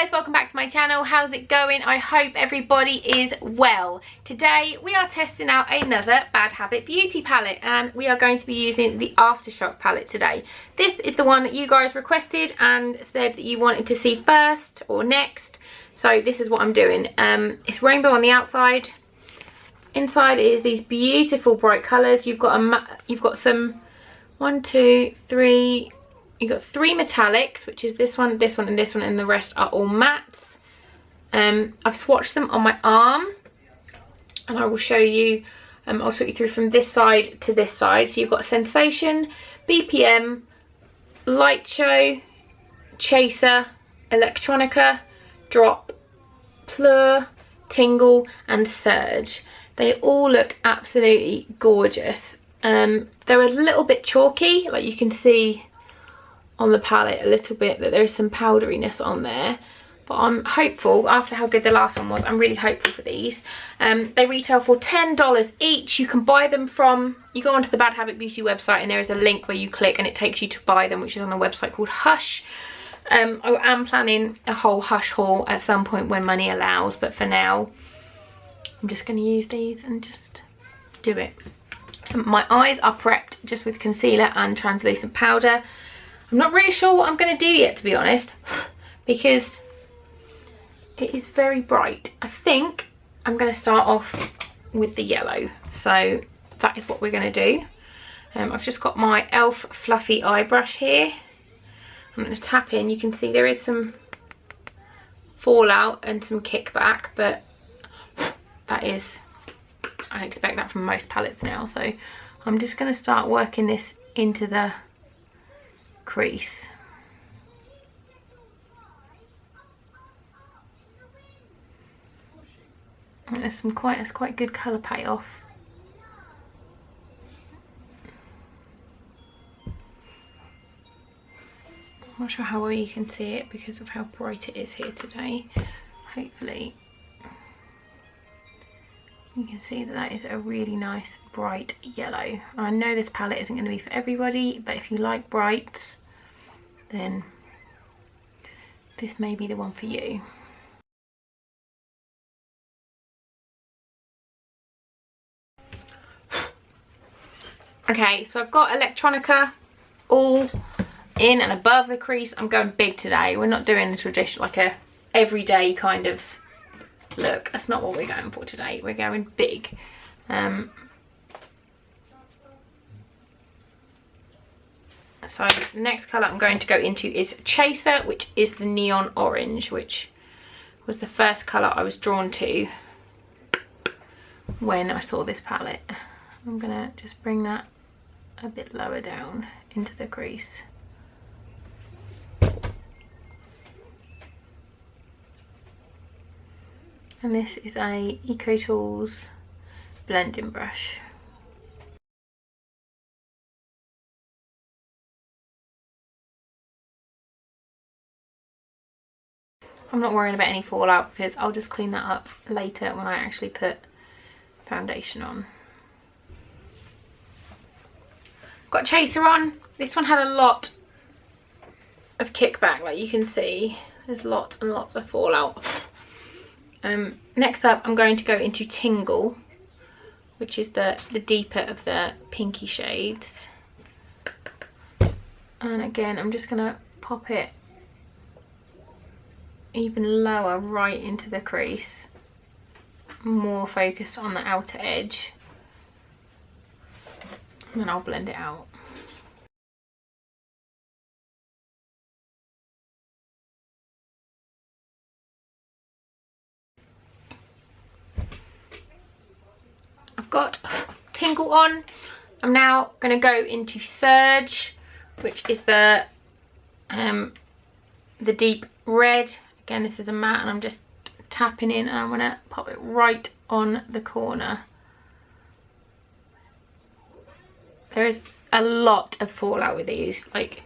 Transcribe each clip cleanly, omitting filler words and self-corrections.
guys, welcome back to my channel. How's it going? I hope everybody is well. Today we are testing out another Bad Habit beauty palette, and we are going to be using the Aftershock palette today. This is the one that you guys requested and said that you wanted to see first or next, so this is what I'm doing. It's rainbow on the outside. Inside is these beautiful bright colours. You've got some 1, 2, 3. You've got 3 metallics, which is this one, this one, and this one, and the rest are all mattes. I've swatched them on my arm, and I will show you. I'll talk you through from this side to this side. So you've got Sensation, BPM, Light Show, Chaser, Electronica, Drop, Plur, Tingle, and Surge. They all look absolutely gorgeous. They're a little bit chalky, like you can see on the palette a little bit that there's some powderiness on there, but I'm hopeful. After how good the last one was, I'm really hopeful for these. They retail for $10 each. You can buy them from, you go onto the Bad Habit Beauty website and there is a link where you click and it takes you to buy them, which is on a website called Hush. I am planning a whole Hush haul at some point when money allows, but for now I'm just going to use these and just do it. My eyes are prepped just with concealer and translucent powder. I'm not really sure what I'm going to do yet, to be honest, because it is very bright. I think I'm going to start off with the yellow, so that is what we're going to do. I've just got my e.l.f. fluffy eye brush here. I'm going to tap in. You can see there is some fallout and some kickback, but that is, I expect that from most palettes now, so I'm just going to start working this into the crease. There's some quite good colour payoff. I'm not sure how well you can see it because of how bright it is here today. Hopefully you can see that that is a really nice bright yellow. I know this palette isn't going to be for everybody, but if you like brights, then this may be the one for you. Okay, so I've got Electronica all in and above the crease. I'm going big today. We're not doing a traditional, like a everyday kind of look. That's not what we're going for today. We're going big. So the next colour I'm going to go into is Chaser, which is the neon orange, which was the first colour I was drawn to when I saw this palette. I'm gonna just bring that a bit lower down into the crease. And this is a Eco Tools blending brush. I'm not worrying about any fallout because I'll just clean that up later when I actually put foundation on. Got Chaser on. This one had a lot of kickback, like you can see. There's lots and lots of fallout. Next up I'm going to go into Tingle, which is the deeper of the pinky shades. And again I'm just going to pop it even lower right into the crease, more focused on the outer edge, and then I'll blend it out. I've got Tingle on. I'm now going to go into Surge, which is the deep red. Again, this is a matte and I'm just tapping in and I'm going to pop it right on the corner. There is a lot of fallout with these, like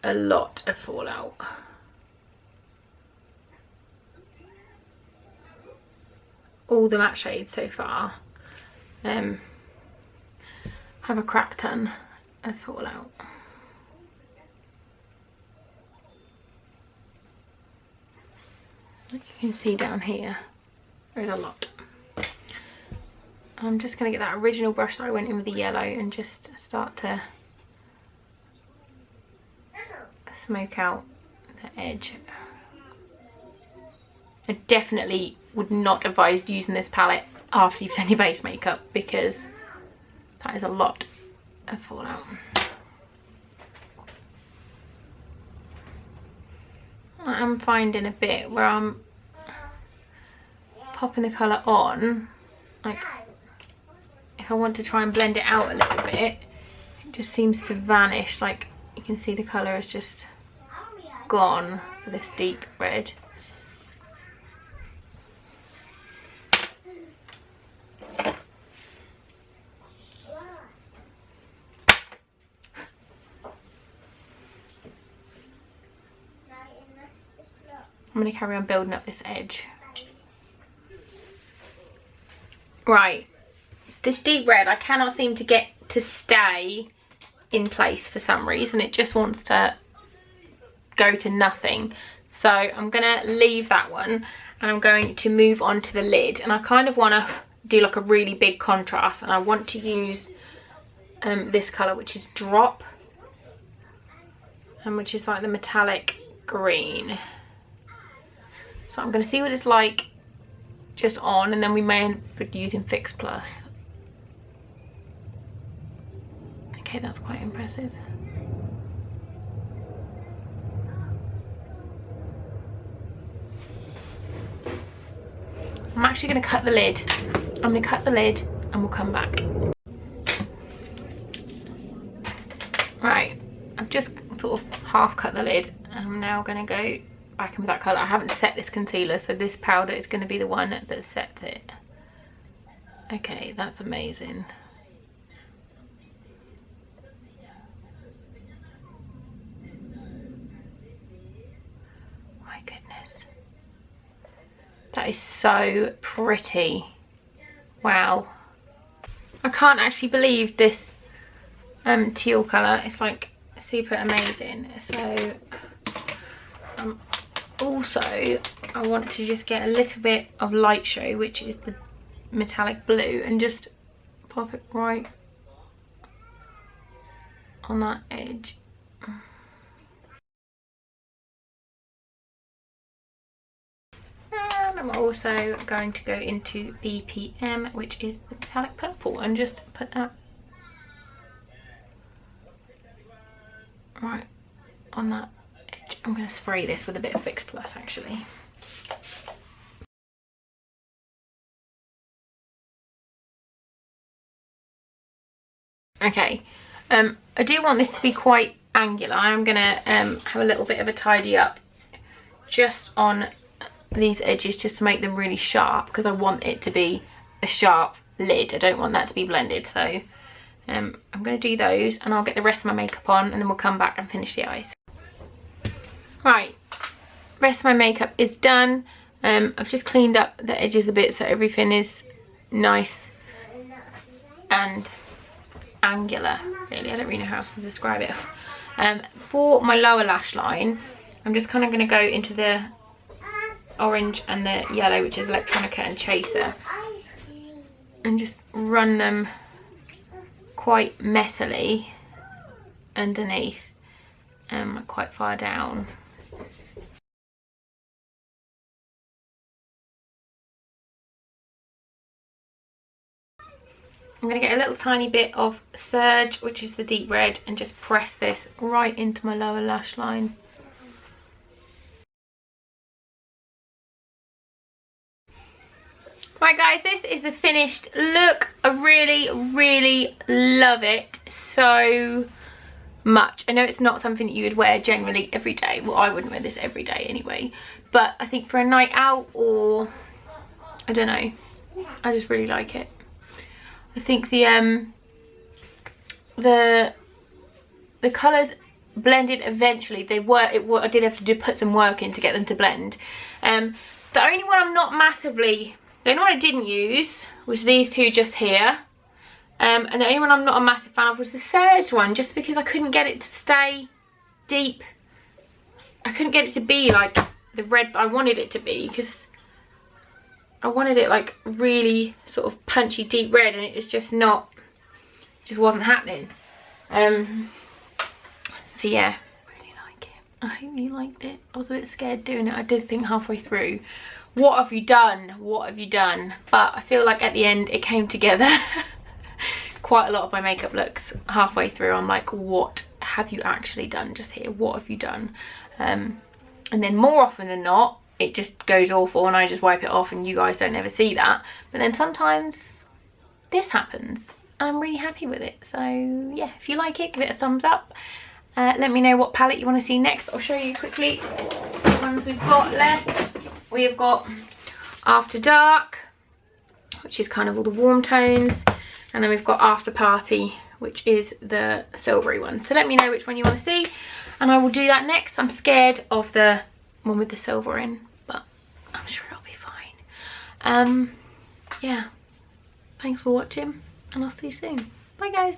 a lot of fallout. All the matte shades so far have a crap ton of fallout. You can see down here, there's a lot. I'm just going to get that original brush that I went in with the yellow and just start to smoke out the edge. I definitely would not advise using this palette after you've done your base makeup, because that is a lot of fallout. I'm finding a bit where I'm popping the colour on, like if I want to try and blend it out a little bit, it just seems to vanish. Like you can see the colour is just gone for this deep red. I'm going to carry on building up this edge. Right, this deep red I cannot seem to get to stay in place for some reason. It just wants to go to nothing. So I'm going to leave that one and I'm going to move on to the lid. And I kind of want to do like a really big contrast, and I want to use this colour, which is Drop, and which is like the metallic green. So I'm going to see what it's like just on, and then we may end up using Fix Plus. Okay, that's quite impressive. I'm actually going to cut the lid. I'm going to cut the lid and we'll come back. Right, I've just sort of half cut the lid. I'm now going to go back in with that colour. I haven't set this concealer, so this powder is going to be the one that sets it. Okay, that's amazing. My goodness. That is so pretty. Wow. I can't actually believe this teal colour. It's like super amazing. So also I want to just get a little bit of Light Show, which is the metallic blue, and just pop it right on that edge. And I'm also going to go into BPM, which is the metallic purple, and just put that right on that edge. I'm going to spray this with a bit of Fix Plus actually. Okay, I do want this to be quite angular. I'm going to have a little bit of a tidy up just on these edges, just to make them really sharp, because I want it to be a sharp lid. I don't want that to be blended. So I'm going to do those, and I'll get the rest of my makeup on, and then we'll come back and finish the eyes. Right, rest of my makeup is done. I've just cleaned up the edges a bit so everything is nice and angular, really. I don't really know how else to describe it. For my lower lash line, I'm just kind of going to go into the orange and the yellow, which is Electronica and Chaser, and just run them quite messily underneath, quite far down. I'm going to get a little tiny bit of Surge, which is the deep red, and just press this right into my lower lash line. Right guys, this is the finished look. I really love it so much. I know it's not something that you would wear generally every day. Well, I wouldn't wear this every day anyway. But I think for a night out, or I don't know, I just really like it. I think the colours blended eventually. I did have to put some work in to get them to blend. The only one I'm not massively... The only one I didn't use was these two just here. And the only one I'm not a massive fan of was the Surge one, just because I couldn't get it to stay deep. I couldn't get it to be like the red that I wanted it to be, because I wanted it like really sort of punchy deep red, and it was just not, just wasn't happening. So yeah, really like it. I hope you liked it. I was a bit scared doing it. I did think halfway through, what have you done? What have you done? But I feel like at the end it came together. Quite a lot of my makeup looks halfway through, I'm like, what have you actually done just here? What have you done? And then more often than not, it just goes awful and I just wipe it off and you guys don't ever see that. But then sometimes this happens and I'm really happy with it. So yeah, if you like it, give it a thumbs up. Let me know what palette you want to see next. I'll show you quickly the ones we've got left. We've got After Dark, which is kind of all the warm tones. And then we've got After Party, which is the silvery one. So let me know which one you want to see and I will do that next. I'm scared of the one with the silver in, but I'm sure it'll be fine. Yeah, thanks for watching and I'll see you soon. Bye guys.